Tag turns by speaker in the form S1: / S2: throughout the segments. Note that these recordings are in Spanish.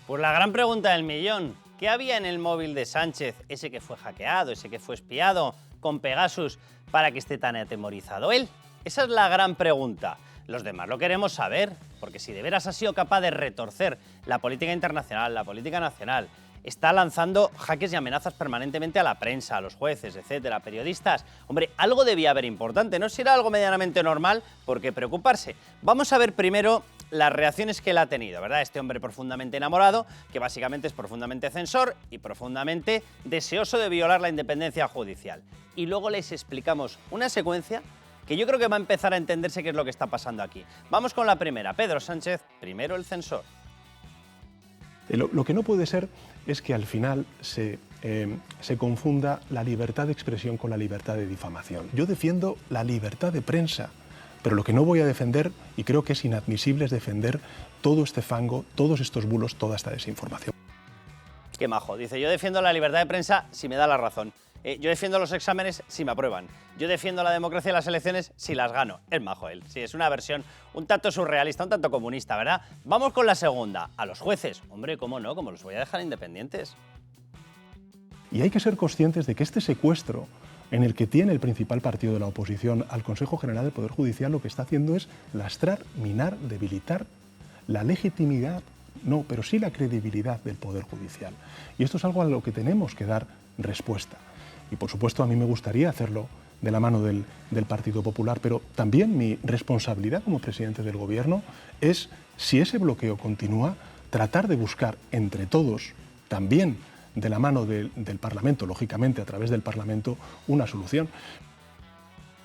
S1: Pues la gran pregunta del millón, ¿qué había en el móvil de Sánchez, ese que fue hackeado, ese que fue espiado con Pegasus, para que esté tan atemorizado él? Esa es la gran pregunta. Los demás lo queremos saber, porque si de veras ha sido capaz de retorcer la política internacional, la política nacional, está lanzando jaques y amenazas permanentemente a la prensa, a los jueces, etcétera, periodistas. Hombre, algo debía haber importante, ¿no? Si era algo medianamente normal, ¿por qué preocuparse? Vamos a ver primero las reacciones que él ha tenido, ¿verdad? Este hombre profundamente enamorado, que básicamente es profundamente censor y profundamente deseoso de violar la independencia judicial. Y luego les explicamos una secuencia que yo creo que va a empezar a entenderse qué es lo que está pasando aquí. Vamos con la primera. Pedro Sánchez, primero el censor.
S2: Lo que no puede ser es que al final se confunda la libertad de expresión con la libertad de difamación. Yo defiendo la libertad de prensa, pero lo que no voy a defender, y creo que es inadmisible, es defender todo este fango, todos estos bulos, toda esta desinformación.
S1: Qué majo. Dice, yo defiendo la libertad de prensa si me da la razón. Yo defiendo los exámenes si me aprueban. Yo defiendo la democracia y las elecciones si las gano. Es majo él. Sí, es una versión un tanto surrealista, un tanto comunista, ¿verdad? Vamos con la segunda. A los jueces. Hombre, ¿cómo no? ¿Cómo los voy a dejar independientes?
S2: Y hay que ser conscientes de que este secuestro en el que tiene el principal partido de la oposición al Consejo General del Poder Judicial lo que está haciendo es lastrar, minar, debilitar la legitimidad, no, pero sí la credibilidad del Poder Judicial. Y esto es algo a lo que tenemos que dar respuesta. Y por supuesto a mí me gustaría hacerlo de la mano del Partido Popular, pero también mi responsabilidad como presidente del Gobierno es, si ese bloqueo continúa, tratar de buscar entre todos, también de la mano del Parlamento, lógicamente a través del Parlamento, una solución.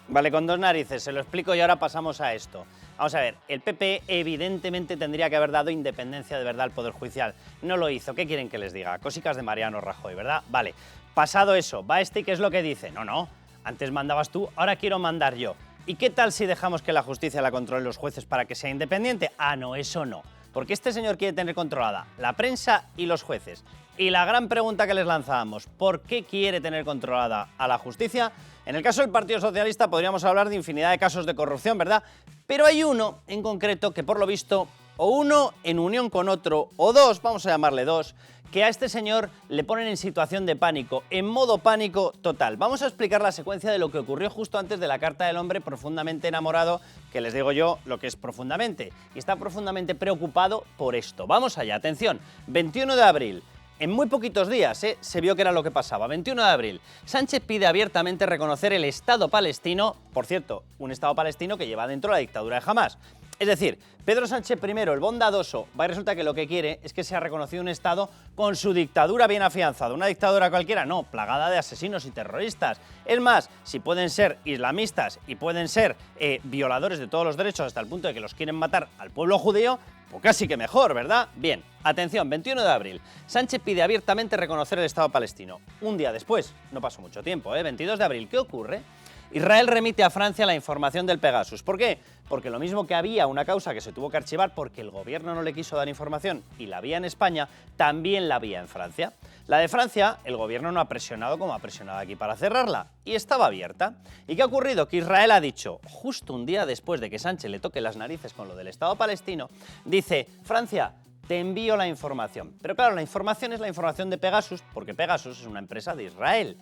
S1: Vale, con dos narices, se lo explico y ahora pasamos a esto. Vamos a ver, el PP evidentemente tendría que haber dado independencia de verdad al Poder Judicial. No lo hizo, ¿qué quieren que les diga? Cosicas de Mariano Rajoy, ¿verdad? Vale, pasado eso, va este y ¿qué es lo que dice? No, antes mandabas tú, ahora quiero mandar yo. ¿Y qué tal si dejamos que la justicia la controlen los jueces para que sea independiente? Ah, no, eso no. Porque este señor quiere tener controlada la prensa y los jueces. Y la gran pregunta que les lanzábamos, ¿por qué quiere tener controlada a la justicia? En el caso del Partido Socialista podríamos hablar de infinidad de casos de corrupción, ¿verdad? Pero hay uno en concreto que por lo visto, o uno en unión con otro, o dos, vamos a llamarle dos, que a este señor le ponen en situación de pánico, en modo pánico total. Vamos a explicar la secuencia de lo que ocurrió justo antes de la carta del hombre profundamente enamorado, que les digo yo lo que es profundamente, y está profundamente preocupado por esto. Vamos allá, atención, 21 de abril. En muy poquitos días se vio que era lo que pasaba. 21 de abril, Sánchez pide abiertamente reconocer el Estado palestino, por cierto, un Estado palestino que lleva dentro la dictadura de Hamás. Es decir, Pedro Sánchez primero, el bondadoso, va y resulta que lo que quiere es que sea reconocido un Estado con su dictadura bien afianzada. Una dictadura cualquiera, no, plagada de asesinos y terroristas. Es más, si pueden ser islamistas y pueden ser violadores de todos los derechos hasta el punto de que los quieren matar al pueblo judío, pues casi que mejor, ¿verdad? Bien, atención, 21 de abril. Sánchez pide abiertamente reconocer el Estado palestino. Un día después, no pasó mucho tiempo, 22 de abril, ¿qué ocurre? Israel remite a Francia la información del Pegasus. ¿Por qué? Porque lo mismo que había una causa que se tuvo que archivar porque el gobierno no le quiso dar información y la había en España, también la había en Francia. La de Francia, el gobierno no ha presionado como ha presionado aquí para cerrarla, y estaba abierta. ¿Y qué ha ocurrido? Que Israel ha dicho, justo un día después de que Sánchez le toque las narices con lo del Estado palestino, dice, Francia, te envío la información. Pero claro, la información es la información de Pegasus, porque Pegasus es una empresa de Israel.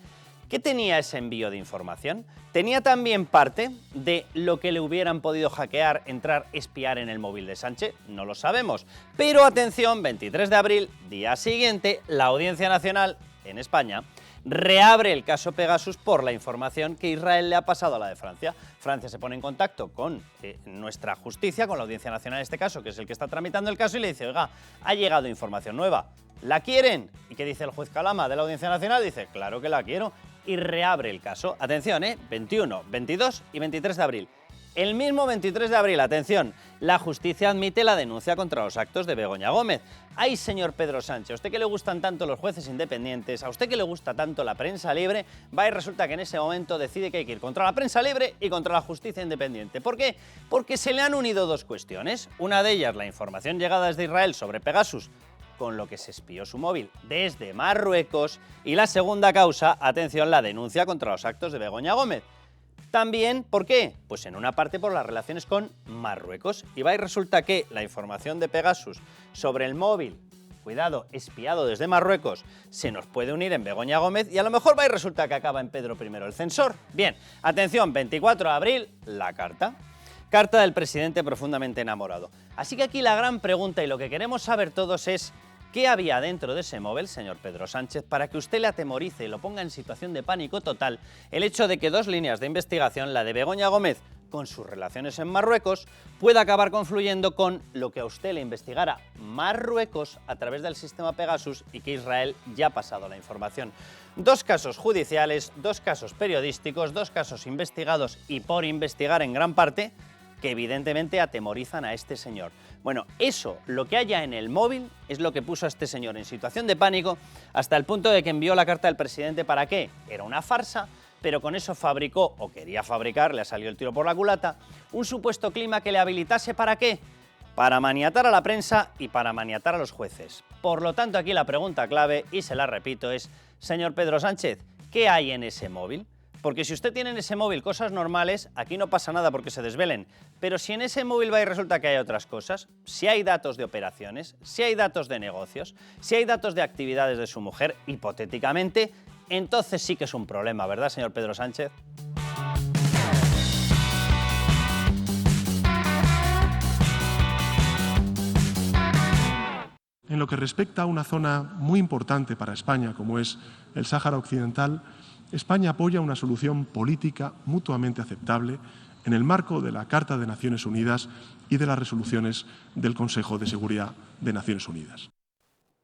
S1: ¿Qué tenía ese envío de información? Tenía también parte de lo que le hubieran podido hackear, entrar, espiar en el móvil de Sánchez, no lo sabemos. Pero atención, 23 de abril, día siguiente, la Audiencia Nacional en España reabre el caso Pegasus por la información que Israel le ha pasado a la de Francia. Francia se pone en contacto con nuestra justicia, con la Audiencia Nacional en este caso, que es el que está tramitando el caso, y le dice, oiga, ha llegado información nueva, ¿la quieren? ¿Y qué dice el juez Calama de la Audiencia Nacional? Dice, claro que la quiero, y reabre el caso. Atención, 21, 22 y 23 de abril. El mismo 23 de abril, atención, la justicia admite la denuncia contra los actos de Begoña Gómez. Ay, señor Pedro Sánchez, a usted que le gustan tanto los jueces independientes, a usted que le gusta tanto la prensa libre, va y resulta que en ese momento decide que hay que ir contra la prensa libre y contra la justicia independiente. ¿Por qué? Porque se le han unido dos cuestiones. Una de ellas, la información llegada desde Israel sobre Pegasus, con lo que se espió su móvil desde Marruecos, y la segunda causa, atención, la denuncia contra los actos de Begoña Gómez. También, ¿por qué? Pues en una parte por las relaciones con Marruecos. Y va y resulta que la información de Pegasus sobre el móvil cuidado, espiado desde Marruecos, se nos puede unir en Begoña Gómez y a lo mejor va y resulta que acaba en Pedro I el Censor. Bien, atención, 24 de abril, la carta. Carta del presidente profundamente enamorado. Así que aquí la gran pregunta y lo que queremos saber todos es ¿qué había dentro de ese móvil, señor Pedro Sánchez, para que usted le atemorice y lo ponga en situación de pánico total el hecho de que dos líneas de investigación, la de Begoña Gómez con sus relaciones en Marruecos, pueda acabar confluyendo con lo que a usted le investigara Marruecos a través del sistema Pegasus y que Israel ya ha pasado la información? Dos casos judiciales, dos casos periodísticos, dos casos investigados y por investigar en gran parte, que evidentemente atemorizan a este señor. Bueno, eso, lo que haya en el móvil, es lo que puso a este señor en situación de pánico hasta el punto de que envió la carta del presidente. ¿Para qué? Era una farsa, pero con eso fabricó, o quería fabricar, le ha salido el tiro por la culata, un supuesto clima que le habilitase ¿para qué? Para maniatar a la prensa y para maniatar a los jueces. Por lo tanto, aquí la pregunta clave, y se la repito, es, señor Pedro Sánchez, ¿qué hay en ese móvil? Porque si usted tiene en ese móvil cosas normales, aquí no pasa nada porque se desvelen. Pero si en ese móvil va y resulta que hay otras cosas, si hay datos de operaciones, si hay datos de negocios, si hay datos de actividades de su mujer, hipotéticamente, entonces sí que es un problema, ¿verdad, señor Pedro Sánchez?
S2: En lo que respecta a una zona muy importante para España, como es el Sáhara Occidental, España apoya una solución política mutuamente aceptable en el marco de la Carta de Naciones Unidas y de las resoluciones del Consejo de Seguridad de Naciones Unidas.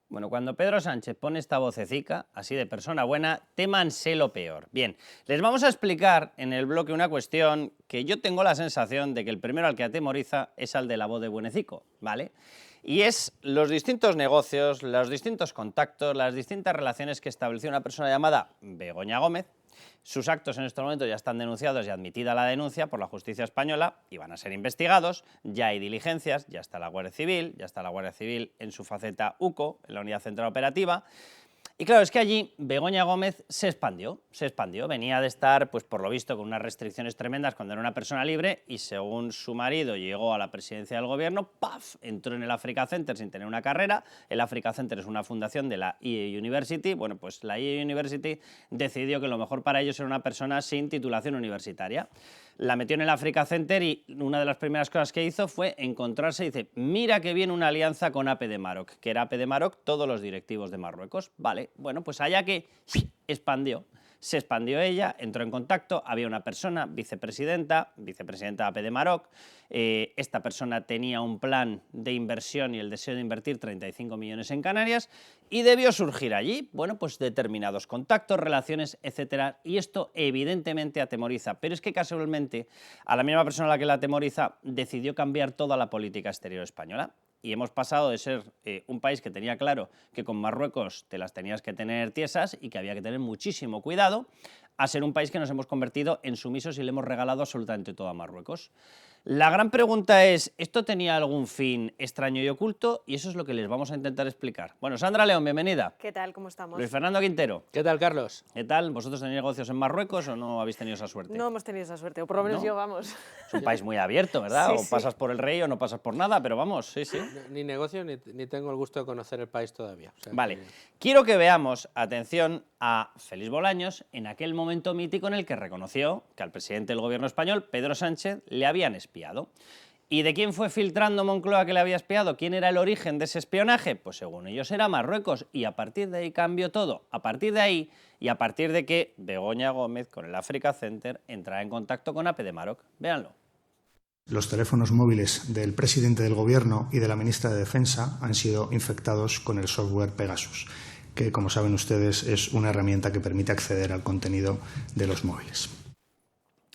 S1: Bueno, cuando Pedro Sánchez pone esta vocecica, así de persona buena, témanse lo peor. Bien, les vamos a explicar en el bloque una cuestión que yo tengo la sensación de que el primero al que atemoriza es al de la voz de Buenecico, ¿vale? Y es los distintos negocios, los distintos contactos, las distintas relaciones que estableció una persona llamada Begoña Gómez. Sus actos en este momento ya están denunciados y admitida la denuncia por la justicia española y van a ser investigados, ya hay diligencias, ya está la Guardia Civil en su faceta UCO, en la Unidad Central Operativa. Y claro, es que allí Begoña Gómez se expandió, venía de estar, pues por lo visto, con unas restricciones tremendas cuando era una persona libre y según su marido llegó a la presidencia del gobierno, ¡paf!, entró en el Africa Center sin tener una carrera. El Africa Center es una fundación de la EA University. Bueno, pues la EA University decidió que lo mejor para ellos era una persona sin titulación universitaria. La metió en el Africa Center y una de las primeras cosas que hizo fue encontrarse y dice, mira que viene una alianza con AP de Maroc, que era AP de Maroc todos los directivos de Marruecos. Vale, bueno, pues allá que se expandió ella, entró en contacto, había una persona, vicepresidenta de AP de Maroc. Esta persona tenía un plan de inversión y el deseo de invertir 35 millones en Canarias y debió surgir allí, bueno, pues determinados contactos, relaciones, etcétera, y esto evidentemente atemoriza, pero es que casualmente a la misma persona a la que la atemoriza decidió cambiar toda la política exterior española. Y hemos pasado de ser un país que tenía claro que con Marruecos te las tenías que tener tiesas y que había que tener muchísimo cuidado, a ser un país que nos hemos convertido en sumisos y le hemos regalado absolutamente todo a Marruecos. La gran pregunta es, ¿esto tenía algún fin extraño y oculto? Y eso es lo que les vamos a intentar explicar. Bueno, Sandra León, bienvenida.
S3: ¿Qué tal? ¿Cómo estamos?
S1: Luis Fernando Quintero.
S4: ¿Qué tal, Carlos?
S1: ¿Qué tal? ¿Vosotros tenéis negocios en Marruecos o no habéis tenido esa suerte?
S3: No hemos tenido esa suerte, o por lo menos
S1: ¿No?
S3: yo, vamos.
S1: Es un país muy abierto, ¿verdad?
S3: Sí,
S1: o
S3: sí.
S1: pasas por el rey o no pasas por nada, pero vamos, sí.
S4: Ni negocio ni tengo el gusto de conocer el país todavía. O sea,
S1: Vale, quiero que veamos, atención, a Félix Bolaños en aquel momento mítico en el que reconoció que al presidente del gobierno español, Pedro Sánchez, le habían espiado. ¿Y de quién fue filtrando Moncloa que le había espiado? ¿Quién era el origen de ese espionaje? Pues según ellos era Marruecos, y a partir de ahí cambió todo. A partir de ahí, y a partir de que Begoña Gómez, con el Africa Center, entrara en contacto con AP de Maroc. Véanlo.
S5: Los teléfonos móviles del presidente del Gobierno y de la ministra de Defensa han sido infectados con el software Pegasus, que, como saben ustedes, es una herramienta que permite acceder al contenido de los móviles.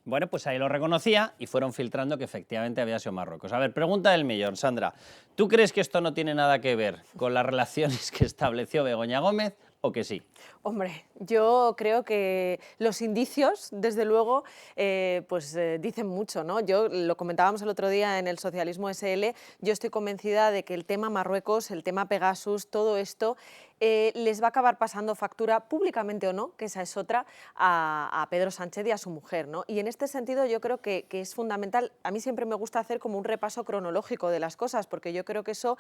S1: Bueno, pues ahí lo reconocía y fueron filtrando que efectivamente había sido Marruecos. A ver, pregunta del millón, Sandra. ¿Tú crees que esto no tiene nada que ver con las relaciones que estableció Begoña Gómez o que sí?
S3: Hombre, Yo creo que los indicios, desde luego, dicen mucho, ¿no? Yo lo comentábamos el otro día en el Socialismo SL, yo estoy convencida de que el tema Marruecos, el tema Pegasus, todo esto les va a acabar pasando factura, públicamente o no, que esa es otra, a Pedro Sánchez y a su mujer, ¿no? Y en este sentido yo creo que es fundamental, a mí siempre me gusta hacer como un repaso cronológico de las cosas, porque yo creo que eso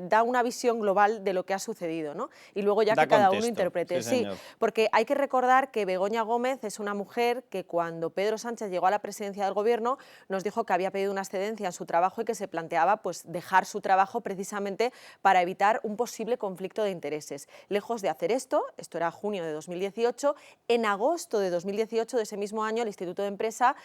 S3: da una visión global de lo que ha sucedido, ¿no? Y luego ya
S1: Da
S3: que cada uno
S1: contexto,
S3: interprete.
S1: sí,
S3: Sí,
S1: señor.
S3: porque hay que recordar que Begoña Gómez es una mujer que cuando Pedro Sánchez llegó a la presidencia del Gobierno nos dijo que había pedido una excedencia en su trabajo y que se planteaba pues, dejar su trabajo precisamente para evitar un posible conflicto de intereses. Lejos de hacer esto era junio de 2018, en agosto de 2018 de ese mismo año el Instituto de Empresa,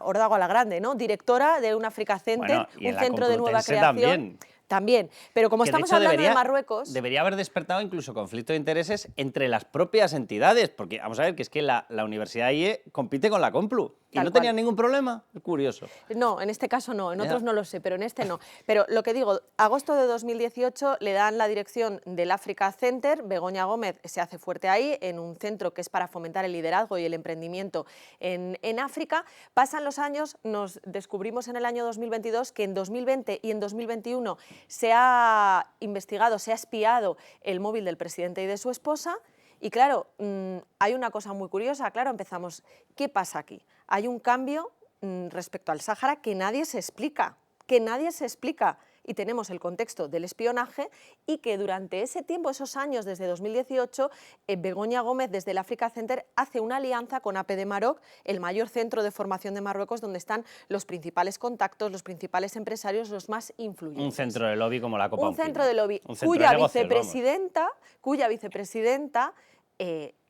S3: Órdago a la Grande, ¿no? Directora de un Africa Center,
S1: Bueno, y
S3: un
S1: en la
S3: centro de nueva
S1: Complutense
S3: creación. También, pero como
S1: Que, de
S3: estamos
S1: hecho,
S3: hablando de Marruecos...
S1: debería haber despertado incluso conflicto de intereses entre las propias entidades, porque vamos a ver que es que la Universidad IE compite con la Complu y
S3: Tal
S1: no
S3: cual.
S1: tenían ningún problema. Es curioso.
S3: No, en este caso no, en
S1: Ya.
S3: otros no lo sé, pero en este no. Pero lo que digo, agosto de 2018 le dan la dirección del Africa Center, Begoña Gómez se hace fuerte ahí, en un centro que es para fomentar el liderazgo y el emprendimiento en África. Pasan los años, nos descubrimos en el año 2022 que en 2020 y en 2021 se ha investigado, se ha espiado el móvil del presidente y de su esposa. Y claro, hay una cosa muy curiosa, claro, empezamos, ¿qué pasa aquí? Hay un cambio respecto al Sáhara que nadie se explica, y tenemos el contexto del espionaje y que durante ese tiempo, esos años, desde 2018, Begoña Gómez desde el Africa Center hace una alianza con APD Maroc, el mayor centro de formación de Marruecos, donde están los principales contactos, los principales empresarios, los más influyentes.
S1: Un centro de lobby como la Copa
S3: Un centro de lobby
S1: Un centro
S3: cuya
S1: de negocios,
S3: vicepresidenta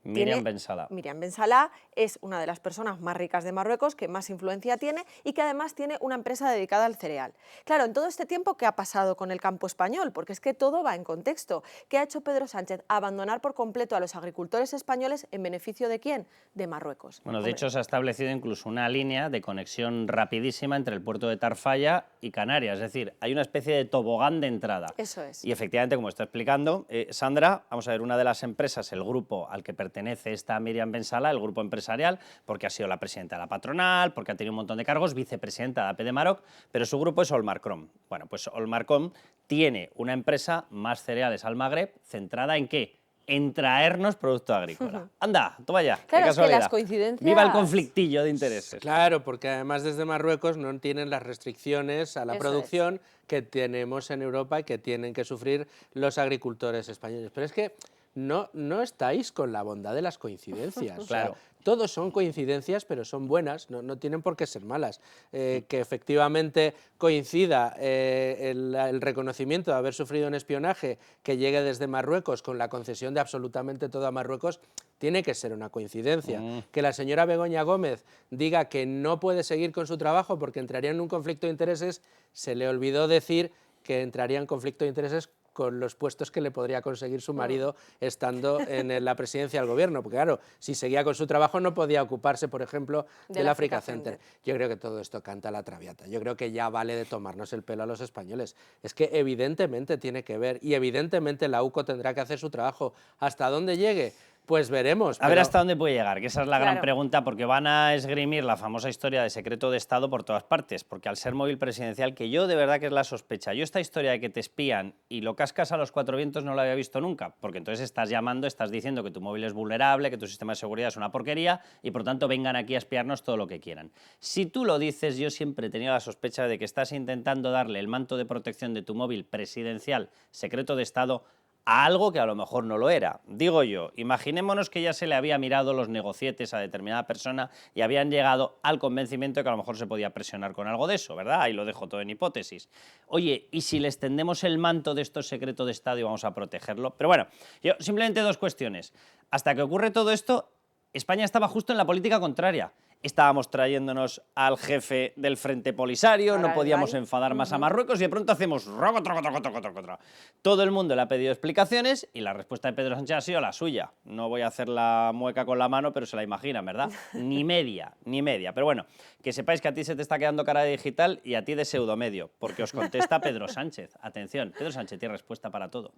S1: Miriam Ben Salah.
S3: Miriam Ben Salah es una de las personas más ricas de Marruecos, que más influencia tiene y que además tiene una empresa dedicada al cereal. Claro, en todo este tiempo, ¿qué ha pasado con el campo español? Porque es que todo va en contexto. ¿Qué ha hecho Pedro Sánchez? Abandonar por completo a los agricultores españoles en beneficio ¿de quién? De Marruecos.
S1: Bueno, de
S3: Hombre.
S1: hecho se ha establecido incluso una línea de conexión rapidísima entre el puerto de Tarfaya y Canarias, es decir, hay una especie de tobogán de entrada.
S3: Eso es.
S1: Y efectivamente, como está explicando Sandra, vamos a ver, una de las empresas, el grupo al que pertenece esta Miriam Ben Salah, el grupo empresarial, porque ha sido la presidenta de la patronal, porque ha tenido un montón de cargos, vicepresidenta de APD Maroc, pero su grupo es Olmarcrom. Bueno, pues Olmarcrom tiene una empresa, Más Cereales al Magreb, centrada en ¿qué? En traernos producto agrícola. Anda, toma ya,
S3: Claro,
S1: qué
S3: es que
S1: casualidad.
S3: las coincidencias...
S1: Viva el conflictillo de intereses.
S4: Claro, porque además desde Marruecos no tienen las restricciones a la
S3: Eso
S4: producción que tenemos en Europa y que tienen que sufrir los agricultores españoles. Pero es que no estáis con la bondad de las coincidencias. O sea,
S1: Claro.
S4: todos son coincidencias, pero son buenas, no tienen por qué ser malas. Que efectivamente coincida el reconocimiento de haber sufrido un espionaje que llegue desde Marruecos con la concesión de absolutamente todo a Marruecos, tiene que ser una coincidencia. Que la señora Begoña Gómez diga que no puede seguir con su trabajo porque entraría en un conflicto de intereses, se le olvidó decir que entraría en conflicto de intereses con los puestos que le podría conseguir su marido estando en la presidencia del gobierno, porque claro, si seguía con su trabajo no podía ocuparse, por ejemplo, del Africa Center. Yo creo que todo esto canta la traviata, yo creo que ya vale de tomarnos el pelo a los españoles. Es que evidentemente tiene que ver y evidentemente la UCO tendrá que hacer su trabajo. ¿Hasta dónde llegue? Pues veremos.
S1: A ver hasta dónde puede llegar, que esa es la gran
S3: Claro.
S1: pregunta, porque van a esgrimir la famosa historia de secreto de Estado por todas partes, porque al ser móvil presidencial, que yo de verdad que es la sospecha, yo esta historia de que te espían y lo cascas a los cuatro vientos no la había visto nunca, porque entonces estás llamando, estás diciendo que tu móvil es vulnerable, que tu sistema de seguridad es una porquería y por tanto vengan aquí a espiarnos todo lo que quieran. Si tú lo dices, yo siempre he tenido la sospecha de que estás intentando darle el manto de protección de tu móvil presidencial, secreto de Estado, a algo que a lo mejor no lo era. Digo yo, imaginémonos que ya se le había mirado los negocietes a determinada persona y habían llegado al convencimiento de que a lo mejor se podía presionar con algo de eso, ¿verdad? Ahí lo dejo todo en hipótesis. Oye, ¿y si les tendemos el manto de estos secretos de Estado y vamos a protegerlo? Pero bueno, yo simplemente dos cuestiones. Hasta que ocurre todo esto, España estaba justo en la política contraria. Estábamos trayéndonos al jefe del Frente Polisario, no podíamos enfadar más a Marruecos y de pronto hacemos roco, troco, troco, troco, troco, troco. Todo el mundo le ha pedido explicaciones y la respuesta de Pedro Sánchez ha sido la suya. No voy a hacer la mueca con la mano, pero se la imaginan, ¿verdad? Ni media, ni media. Pero bueno, que sepáis que a ti se te está quedando cara de digital y a ti de pseudomedio, porque os contesta Pedro Sánchez. Atención, Pedro Sánchez tiene respuesta para todo.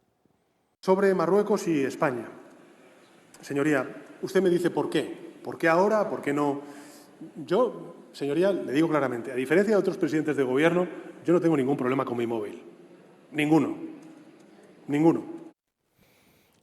S6: Sobre Marruecos y España.
S2: Señoría, usted me dice por qué. ¿Por qué ahora? ¿Por qué no? Yo, señoría, le digo claramente, a diferencia de otros presidentes de gobierno, yo no tengo ningún problema con mi móvil. Ninguno. Ninguno.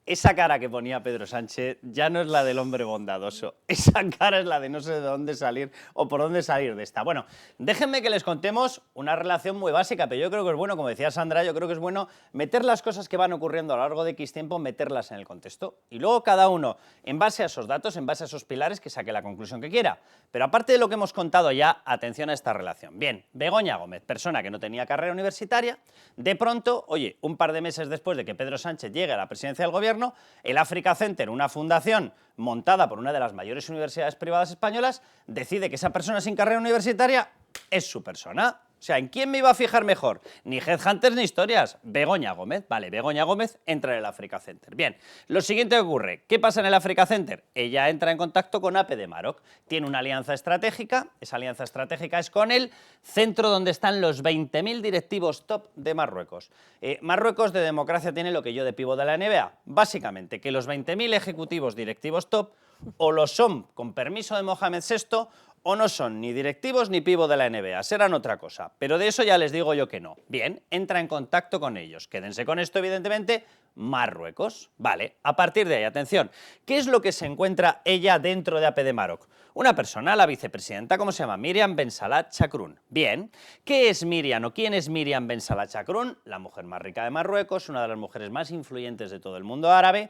S1: Esa cara que ponía Pedro Sánchez ya no es la del hombre bondadoso. Esa cara es la de no sé de dónde salir o por dónde salir de esta. Bueno, déjenme que les contemos una relación muy básica, pero yo creo que es bueno, como decía Sandra, yo creo que es bueno meter las cosas que van ocurriendo a lo largo de X tiempo, meterlas en el contexto. Y luego cada uno, en base a esos datos, en base a esos pilares, que saque la conclusión que quiera. Pero aparte de lo que hemos contado ya, atención a esta relación. Bien, Begoña Gómez, persona que no tenía carrera universitaria, de pronto, oye, un par de meses después de que Pedro Sánchez llegue a la presidencia del gobierno, el Africa Center, una fundación montada por una de las mayores universidades privadas españolas, decide que esa persona sin carrera universitaria es su persona. O sea, ¿en quién me iba a fijar mejor? Ni headhunters ni historias. Begoña Gómez. Vale, Begoña Gómez entra en el Africa Center. Bien, lo siguiente que ocurre, ¿qué pasa en el Africa Center? Ella entra en contacto con AP de Maroc. Tiene una alianza estratégica. Esa alianza estratégica es con el centro donde están los 20.000 directivos top de Marruecos. Marruecos de democracia tiene lo que yo de pivo de la NBA. Básicamente, que los 20.000 ejecutivos directivos top o lo son con permiso de Mohamed VI o no son ni directivos ni pívot de la NBA, serán otra cosa, pero de eso ya les digo yo que no. Bien, entra en contacto con ellos. Quédense con esto, evidentemente, Marruecos. Vale, a partir de ahí, atención, ¿qué es lo que se encuentra ella dentro de AP de Maroc? Una persona, la vicepresidenta, ¿cómo se llama? Miriam Ben Salah Chakroun. Bien, ¿qué es Miriam o quién es Miriam Ben Salah Chakroun? La mujer más rica de Marruecos, una de las mujeres más influyentes de todo el mundo árabe,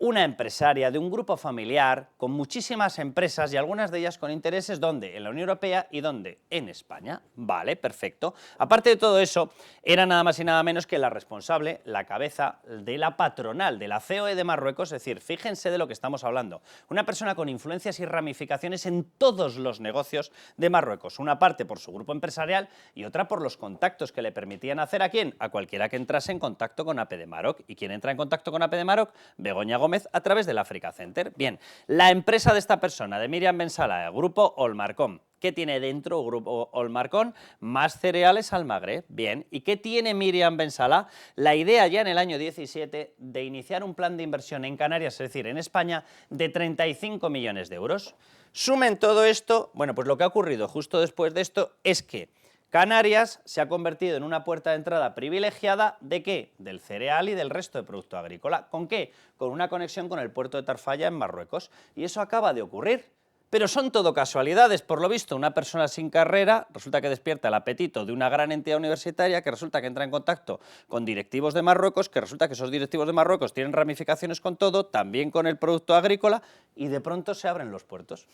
S1: una empresaria de un grupo familiar con muchísimas empresas y algunas de ellas con intereses ¿dónde? En la Unión Europea y ¿dónde? En España. Vale, perfecto. Aparte de todo eso, era nada más y nada menos que la responsable, la cabeza de la patronal de la COE de Marruecos, es decir, fíjense de lo que estamos hablando. Una persona con influencias y ramificaciones en todos los negocios de Marruecos. Una parte por su grupo empresarial y otra por los contactos que le permitían hacer ¿a quién? A cualquiera que entrase en contacto con AP de Maroc. ¿Y quién entra en contacto con AP de Maroc? Begoña Gómez, a través del Africa Center. Bien, la empresa de esta persona, de Miriam Ben Salah, el grupo Olmarcom. ¿Qué tiene dentro el grupo Olmarcom? Más cereales al Magreb. Bien, ¿y qué tiene Miriam Ben Salah? La idea ya en el año 17 de iniciar un plan de inversión en Canarias, es decir, en España, de 35 millones de euros. Sumen todo esto, bueno, pues lo que ha ocurrido justo después de esto es que Canarias se ha convertido en una puerta de entrada privilegiada ¿de qué? Del cereal y del resto de producto agrícola. ¿Con qué? Con una conexión con el puerto de Tarfaya en Marruecos. Y eso acaba de ocurrir. Pero son todo casualidades. Por lo visto, una persona sin carrera resulta que despierta el apetito de una gran entidad universitaria que resulta que entra en contacto con directivos de Marruecos, que resulta que esos directivos de Marruecos tienen ramificaciones con todo, también con el producto agrícola, y de pronto se abren los puertos.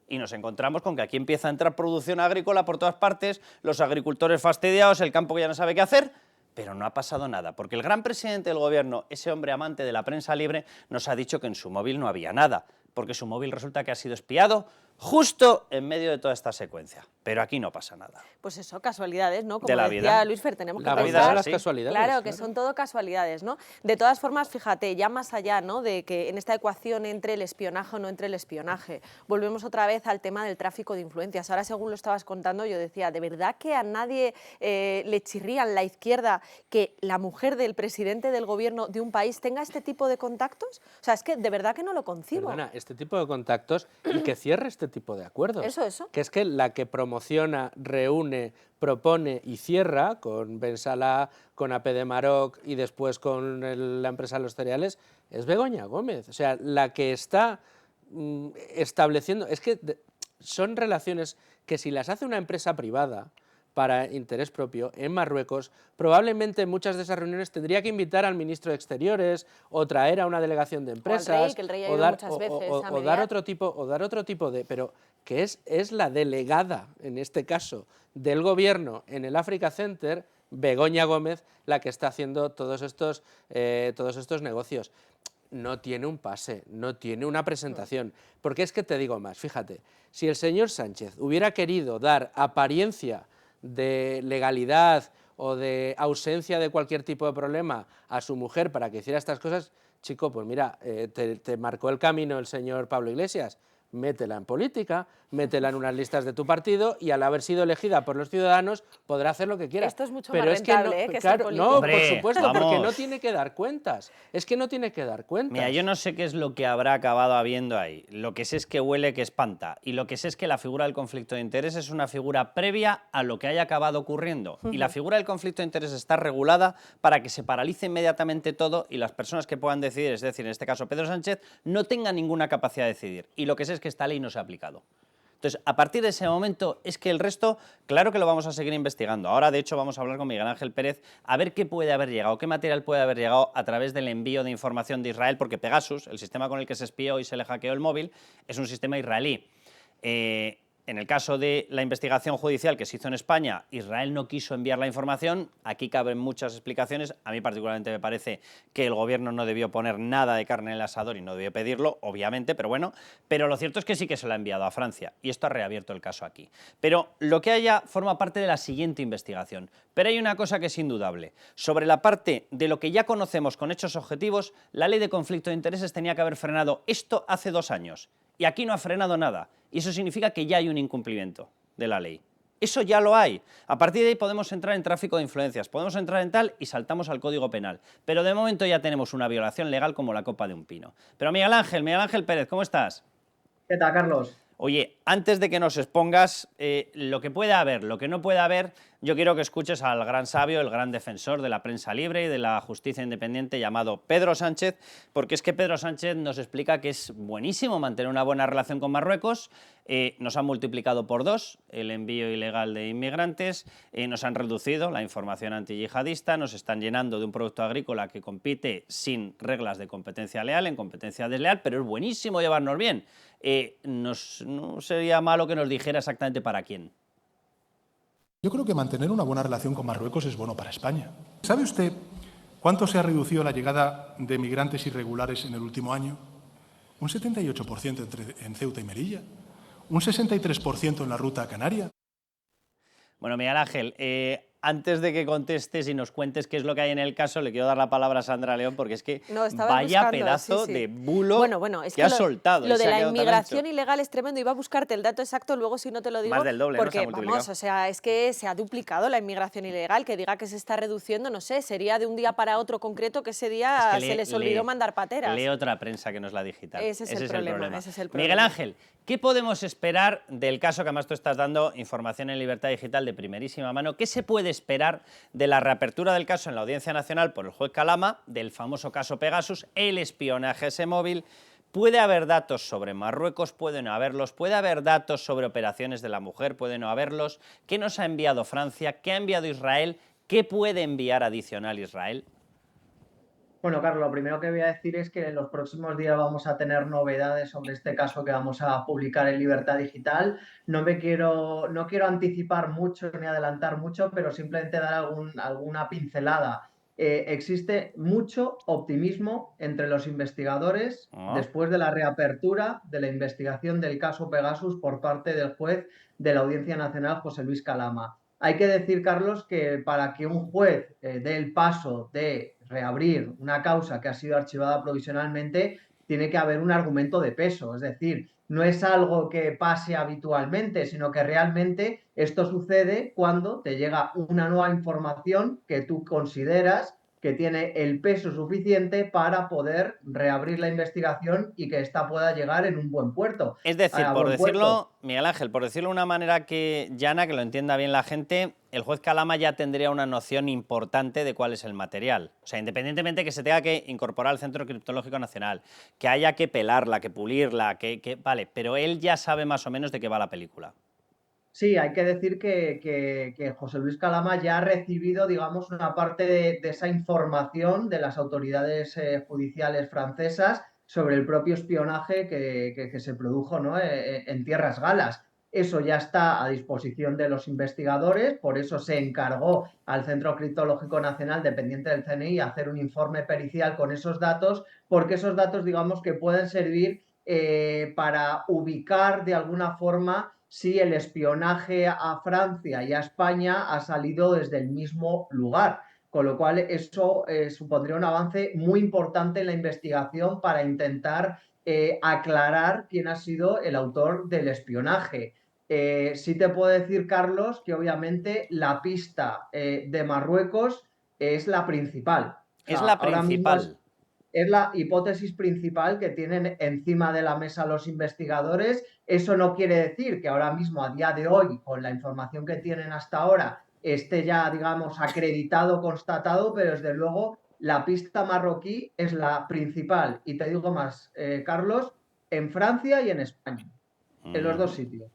S1: Y nos encontramos con que aquí empieza a entrar producción agrícola por todas partes, los agricultores fastidiados, el campo que ya no sabe qué hacer, pero no ha pasado nada, porque el gran presidente del gobierno, ese hombre amante de la prensa libre, nos ha dicho que en su móvil no había nada, porque su móvil resulta que ha sido espiado justo en medio de toda esta secuencia. Pero aquí no pasa nada.
S3: Pues eso, casualidades, ¿no? Como
S1: de la
S3: decía
S1: vida.
S3: Luis Fer, tenemos que
S4: La vida
S3: pensar...
S4: son las casualidades.
S3: Claro, que son todo casualidades, ¿no? De todas formas, fíjate, ya más allá, ¿no?, de que en esta ecuación entre el espionaje o no entre el espionaje, volvemos otra vez al tema del tráfico de influencias. Ahora, según lo estabas contando, yo decía, ¿de verdad que a nadie le chirría en la izquierda que la mujer del presidente del gobierno de un país tenga este tipo de contactos? O sea, es que de verdad que no lo concibo.
S4: Perdona, este tipo de contactos y que cierre este tipo de acuerdos.
S3: Eso.
S4: Que es que la que promociona, reúne, propone y cierra con Ben Salah, con AP de Maroc y después con la empresa de los cereales es Begoña Gómez. O sea, la que está estableciendo... Es que son relaciones que si las hace una empresa privada para interés propio en Marruecos, probablemente en muchas de esas reuniones tendría que invitar al ministro de Exteriores o traer a una delegación de empresas o dar otro tipo de... Pero que es la delegada, en este caso, del gobierno en el Africa Center, Begoña Gómez, la que está haciendo todos estos negocios. No tiene un pase, no tiene una presentación. Porque es que te digo más, fíjate, si el señor Sánchez hubiera querido dar apariencia de legalidad o de ausencia de cualquier tipo de problema a su mujer para que hiciera estas cosas, chico, pues mira, te marcó el camino el señor Pablo Iglesias, métela en política, métela en unas listas de tu partido y al haber sido elegida por los ciudadanos, podrá hacer lo que quiera.
S3: Esto es mucho
S4: pero
S3: más
S4: es que no,
S3: rentable, que ser
S4: claro,
S3: político.
S4: no,
S1: Hombre,
S4: por supuesto, porque
S1: vamos.
S4: no tiene que dar cuentas. Es que no tiene que dar cuentas.
S1: Mira, yo no sé qué es lo que habrá acabado habiendo ahí. Lo que sé es que huele, que espanta. Y lo que sé es que la figura del conflicto de interés es una figura previa a lo que haya acabado ocurriendo. Y la figura del conflicto de interés está regulada para que se paralice inmediatamente todo y las personas que puedan decidir, es decir, en este caso Pedro Sánchez, no tengan ninguna capacidad de decidir. Y lo que sé es que esta ley no se ha aplicado. Entonces, a partir de ese momento, es que el resto, claro que lo vamos a seguir investigando. Ahora, de hecho, vamos a hablar con Miguel Ángel Pérez a ver qué puede haber llegado, qué material puede haber llegado a través del envío de información de Israel, porque Pegasus, el sistema con el que se espió y se le hackeó el móvil, es un sistema israelí. En el caso de la investigación judicial que se hizo en España, Israel no quiso enviar la información. Aquí caben muchas explicaciones. A mí particularmente me parece que el gobierno no debió poner nada de carne en el asador y no debió pedirlo, obviamente, pero bueno. Pero lo cierto es que sí que se lo ha enviado a Francia y esto ha reabierto el caso aquí. Pero lo que haya forma parte de la siguiente investigación. Pero hay una cosa que es indudable. Sobre la parte de lo que ya conocemos con hechos objetivos, la ley de conflicto de intereses tenía que haber frenado esto hace 2 años. Y aquí no ha frenado nada. Y eso significa que ya hay un incumplimiento de la ley. Eso ya lo hay. A partir de ahí podemos entrar en tráfico de influencias, podemos entrar en tal y saltamos al Código Penal. Pero de momento ya tenemos una violación legal como la copa de un pino. Pero Miguel Ángel Pérez, ¿cómo estás?
S6: ¿Qué tal, Carlos?
S1: Oye, antes de que nos expongas lo que puede haber, lo que no puede haber, yo quiero que escuches al gran sabio, el gran defensor de la prensa libre y de la justicia independiente llamado Pedro Sánchez, porque es que Pedro Sánchez nos explica que es buenísimo mantener una buena relación con Marruecos, nos han multiplicado por 2 el envío ilegal de inmigrantes, nos han reducido la información antiyihadista, nos están llenando de un producto agrícola que compite sin reglas de competencia leal, en competencia desleal, pero es buenísimo llevarnos bien. No sería malo que nos dijera exactamente para quién.
S2: Yo creo que mantener una buena relación con Marruecos es bueno para España. ¿Sabe usted cuánto se ha reducido la llegada de migrantes irregulares en el último año? Un 78% en Ceuta y Melilla, un 63% en la ruta a Canarias.
S1: Bueno, Miguel Ángel, antes de que contestes y nos cuentes qué es lo que hay en el caso, le quiero dar la palabra a Sandra León, porque es que vaya pedazo de bulo
S3: es
S1: que ha soltado.
S3: Lo de la inmigración ilegal es tremendo. Iba a buscarte el dato exacto, luego si no te lo digo.
S1: Más del doble,
S3: porque,
S1: ¿no? Se ha multiplicado.
S3: vamos, o sea, es que se ha duplicado la inmigración ilegal. Que diga que se está reduciendo, no sé, sería de un día para otro concreto que ese día se les olvidó mandar pateras.
S1: Lee otra prensa que no es la digital.
S3: Ese es el problema.
S1: Miguel Ángel, ¿qué podemos esperar del caso que además tú estás dando información en Libertad Digital de primerísima mano? ¿Qué se puede esperar de la reapertura del caso en la Audiencia Nacional por el juez Calama, del famoso caso Pegasus, el espionaje a ese móvil? ¿Puede haber datos sobre Marruecos? ¿Puede no haberlos? ¿Puede haber datos sobre operaciones de la mujer? ¿Puede no haberlos? ¿Qué nos ha enviado Francia? ¿Qué ha enviado Israel? ¿Qué puede enviar adicional Israel?
S6: Bueno, Carlos, lo primero que voy a decir es que en los próximos días vamos a tener novedades sobre este caso que vamos a publicar en Libertad Digital. No quiero anticipar mucho ni adelantar mucho, pero simplemente dar alguna pincelada. Existe mucho optimismo entre los investigadores después de la reapertura de la investigación del caso Pegasus por parte del juez de la Audiencia Nacional, José Luis Calama. Hay que decir, Carlos, que para que un juez dé el paso de reabrir una causa que ha sido archivada provisionalmente, tiene que haber un argumento de peso. Es decir, no es algo que pase habitualmente, sino que realmente esto sucede cuando te llega una nueva información que tú consideras que tiene el peso suficiente para poder reabrir la investigación y que ésta pueda llegar en un buen puerto.
S1: Es decir, por decirlo, Miguel Ángel, por decirlo de una manera llana, que lo entienda bien la gente, el juez Calama ya tendría una noción importante de cuál es el material. O sea, independientemente que se tenga que incorporar al Centro Criptológico Nacional, que haya que pelarla, que pulirla, vale, pero él ya sabe más o menos de qué va la película.
S6: Sí, hay que decir que José Luis Calama ya ha recibido, digamos, una parte de esa información de las autoridades judiciales francesas sobre el propio espionaje que se produjo, ¿no?, en tierras galas. Eso ya está a disposición de los investigadores, por eso se encargó al Centro Criptológico Nacional, dependiente del CNI, hacer un informe pericial con esos datos, porque esos datos, digamos, que pueden servir para ubicar de alguna forma si el espionaje a Francia y a España ha salido desde el mismo lugar. Con lo cual, eso supondría un avance muy importante en la investigación para intentar aclarar quién ha sido el autor del espionaje. Sí te puedo decir, Carlos, que obviamente la pista de Marruecos es la principal. O
S1: Es
S6: sea,
S1: la
S6: ahora mismo
S1: principal.
S6: es la hipótesis principal que tienen encima de la mesa los investigadores. Eso no quiere decir que ahora mismo, a día de hoy, con la información que tienen hasta ahora, esté ya, digamos, acreditado, constatado, pero desde luego la pista marroquí es la principal. Y te digo más, Carlos, en Francia y en España, en los dos
S1: Ujú.
S6: sitios.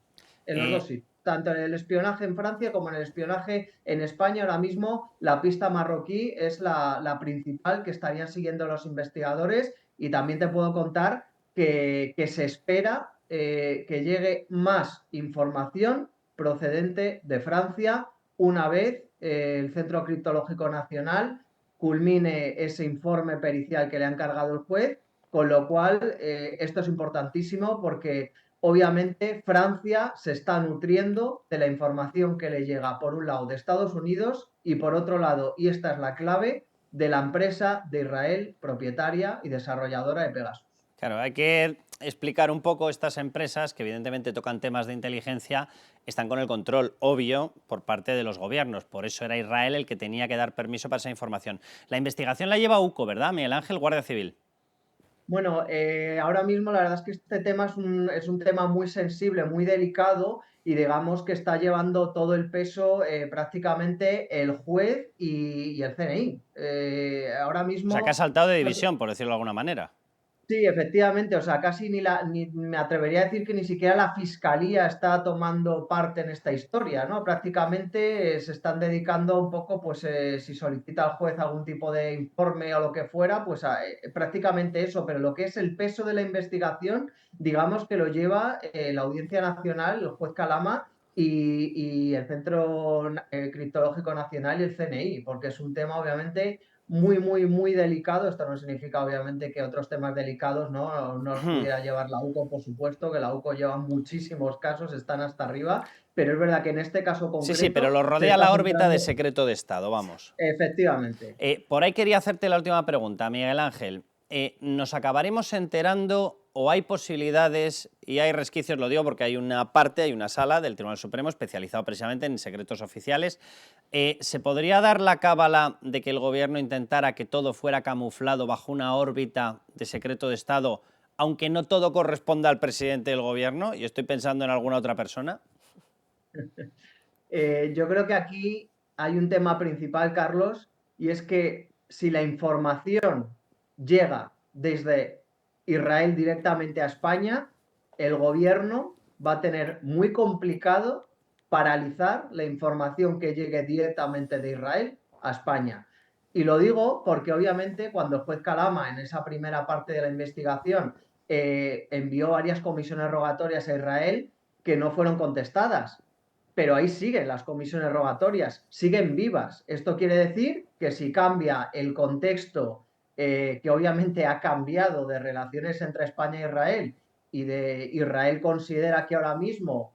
S6: En los dos
S1: Eh,
S6: sitios. Tanto en el espionaje en Francia como en el espionaje en España, ahora mismo la pista marroquí es la principal que estarían siguiendo los investigadores, y también te puedo contar que se espera que llegue más información procedente de Francia una vez el Centro Criptológico Nacional culmine ese informe pericial que le ha encargado el juez, con lo cual esto es importantísimo porque obviamente Francia se está nutriendo de la información que le llega, por un lado, de Estados Unidos y por otro lado, y esta es la clave, de la empresa de Israel, propietaria y desarrolladora de Pegasus.
S1: Claro, hay que explicar un poco estas empresas que evidentemente tocan temas de inteligencia, están con el control obvio por parte de los gobiernos. Por eso era Israel el que tenía que dar permiso para esa información. La investigación la lleva UCO, ¿verdad, Miguel Ángel, Guardia Civil?
S6: Bueno, ahora mismo la verdad es que este tema es un tema muy sensible, muy delicado, y digamos que está llevando todo el peso prácticamente el juez y el CNI. Ahora
S1: O sea, que ha
S6: mismo...
S1: saltado de división, por decirlo de alguna manera.
S6: Sí, efectivamente, o sea, casi ni me atrevería a decir que ni siquiera la fiscalía está tomando parte en esta historia, ¿no? Prácticamente se están dedicando un poco, pues si solicita al juez algún tipo de informe o lo que fuera, pues prácticamente eso, pero lo que es el peso de la investigación, digamos que lo lleva la Audiencia Nacional, el juez Calama y el Centro Criptológico Nacional y el CNI, porque es un tema obviamente muy delicado. Esto no significa, obviamente, que otros temas delicados no los pudiera llevar la UCO, por supuesto, que la UCO lleva muchísimos casos, están hasta arriba, pero es verdad que en este caso
S1: Sí, sí, pero
S6: concreto
S1: lo
S6: se
S1: rodea
S6: está
S1: la órbita de
S6: centrando
S1: secreto de Estado, vamos.
S6: efectivamente.
S1: Por ahí quería hacerte la última pregunta, Miguel Ángel. ¿Nos acabaremos enterando o hay posibilidades, y hay resquicios, lo digo porque hay una parte, hay una sala del Tribunal Supremo especializado precisamente en secretos oficiales, ¿se podría dar la cábala de que el gobierno intentara que todo fuera camuflado bajo una órbita de secreto de Estado, aunque no todo corresponda al presidente del gobierno? Y estoy pensando en alguna otra persona.
S6: Yo creo que aquí hay un tema principal, Carlos, y es que si la información llega desde Israel directamente a España, el gobierno va a tener muy complicado paralizar la información que llegue directamente de Israel a España. Y lo digo porque obviamente cuando el juez Calama, en esa primera parte de la investigación, envió varias comisiones rogatorias a Israel que no fueron contestadas, pero ahí siguen las comisiones rogatorias, siguen vivas. Esto quiere decir que si cambia el contexto, que obviamente ha cambiado de relaciones entre España e Israel, y de Israel considera que ahora mismo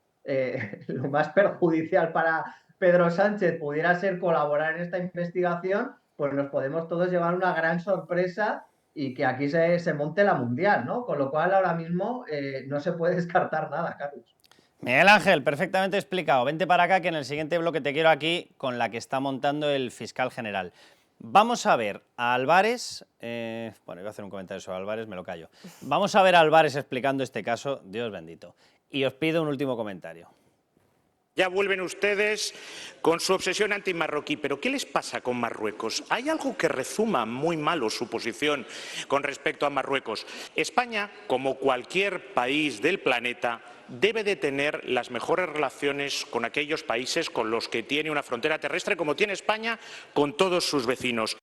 S6: lo más perjudicial para Pedro Sánchez pudiera ser colaborar en esta investigación, pues nos podemos todos llevar una gran sorpresa y que aquí se monte la mundial, ¿no? Con lo cual ahora mismo no se puede descartar nada, Carlos.
S1: Miguel Ángel, perfectamente explicado. Vente para acá que en el siguiente bloque te quiero aquí con la que está montando el fiscal general. Vamos a ver a Álvarez, bueno, iba a hacer un comentario sobre Álvarez, me lo callo. Vamos a ver a Álvarez explicando este caso, Dios bendito. Y os pido un último comentario.
S7: Ya vuelven ustedes con su obsesión antimarroquí, pero ¿qué les pasa con Marruecos? Hay algo que rezuma muy malo su posición con respecto a Marruecos. España, como cualquier país del planeta, debe de tener las mejores relaciones con aquellos países con los que tiene una frontera terrestre, como tiene España con todos sus vecinos.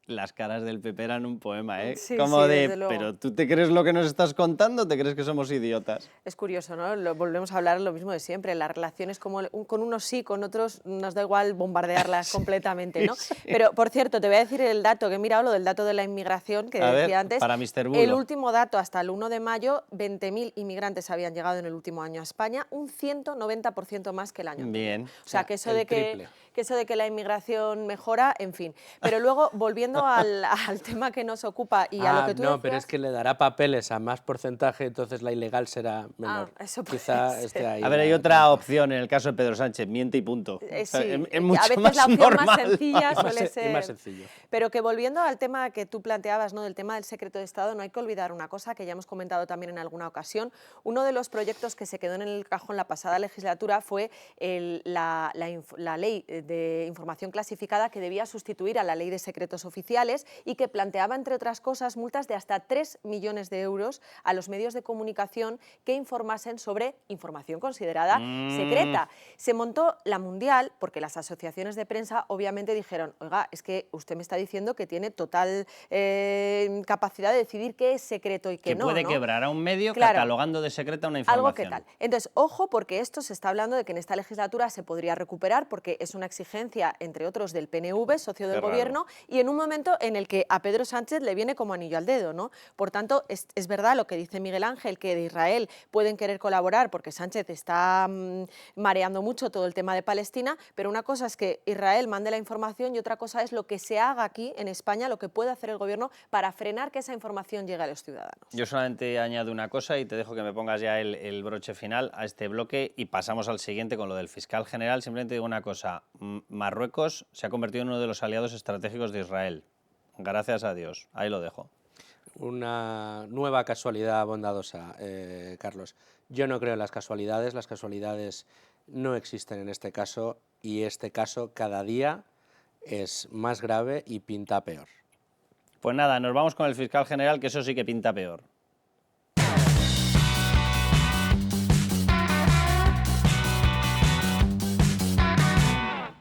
S1: Las caras del PP eran un poema, ¿eh?
S3: Sí,
S1: Como
S3: sí,
S1: de,
S3: desde luego.
S1: ¿pero tú te crees lo que nos estás contando? ¿Te crees que somos idiotas?
S3: Es curioso, ¿no? Volvemos a hablar lo mismo de siempre. Las relaciones como con unos sí, con otros nos da igual bombardearlas completamente, ¿no? Pero, por cierto, te voy a decir el dato, que he mirado lo del dato de la inmigración que
S1: A ver,
S3: decía antes.
S1: para Mr. Bulo.
S3: El último dato, hasta el 1 de mayo, 20.000 inmigrantes habían llegado en el último año a España, un 190% más que el año anterior.
S1: Bien.
S3: O sea, que eso
S4: el
S3: de
S4: triple.
S3: que eso de que la inmigración mejora, en fin. Pero luego, volviendo al tema que nos ocupa y a lo que tú
S4: no,
S3: decías...
S4: pero es que le dará papeles a más porcentaje, entonces la ilegal será menor.
S3: Eso puede
S4: Quizá
S3: ser.
S4: esté ahí.
S1: A ver, hay otra opción en el caso de Pedro Sánchez, miente y punto. O sea,
S3: Sí,
S1: es mucho
S3: a veces
S1: más
S3: la opción
S1: normal.
S3: más sencilla
S4: Y más
S3: suele
S4: y
S3: ser...
S4: más sencillo.
S3: Pero que volviendo al tema que tú planteabas, ¿no?, del tema del secreto de Estado, no hay que olvidar una cosa que ya hemos comentado también en alguna ocasión. Uno de los proyectos que se quedó en el cajón la pasada legislatura fue la ley de información clasificada, que debía sustituir a la ley de secretos oficiales y que planteaba, entre otras cosas, multas de hasta 3 millones de euros a los medios de comunicación que informasen sobre información considerada secreta. Se montó la Mundial porque las asociaciones de prensa obviamente dijeron: oiga, es que usted me está diciendo que tiene total capacidad de decidir qué es secreto y qué
S1: Que
S3: no,
S1: puede
S3: ¿no?
S1: quebrar a un medio
S3: Claro.
S1: catalogando de secreta una información.
S3: Algo que tal. Entonces, ojo, porque esto se está hablando de que en esta legislatura se podría recuperar, porque es una exigencia, entre otros, del PNV, socio del
S1: Qué raro.
S3: gobierno, y en un momento en el que a Pedro Sánchez le viene como anillo al dedo, ¿no? Por tanto, es verdad lo que dice Miguel Ángel, que de Israel pueden querer colaborar porque Sánchez está mareando mucho todo el tema de Palestina, pero una cosa es que Israel mande la información y otra cosa es lo que se haga aquí en España, lo que puede hacer el gobierno para frenar que esa información llegue a los ciudadanos.
S1: Yo solamente añado una cosa y te dejo que me pongas ya el broche final a este bloque y pasamos al siguiente con lo del fiscal general. Simplemente digo una cosa: Marruecos se ha convertido en uno de los aliados estratégicos de Israel. Gracias a Dios. Ahí lo dejo.
S4: Una nueva casualidad bondadosa, Carlos. Yo no creo en las casualidades no existen en este caso, y este caso cada día es más grave y pinta peor.
S1: Pues nada, nos vamos con el fiscal general, que eso sí que pinta peor.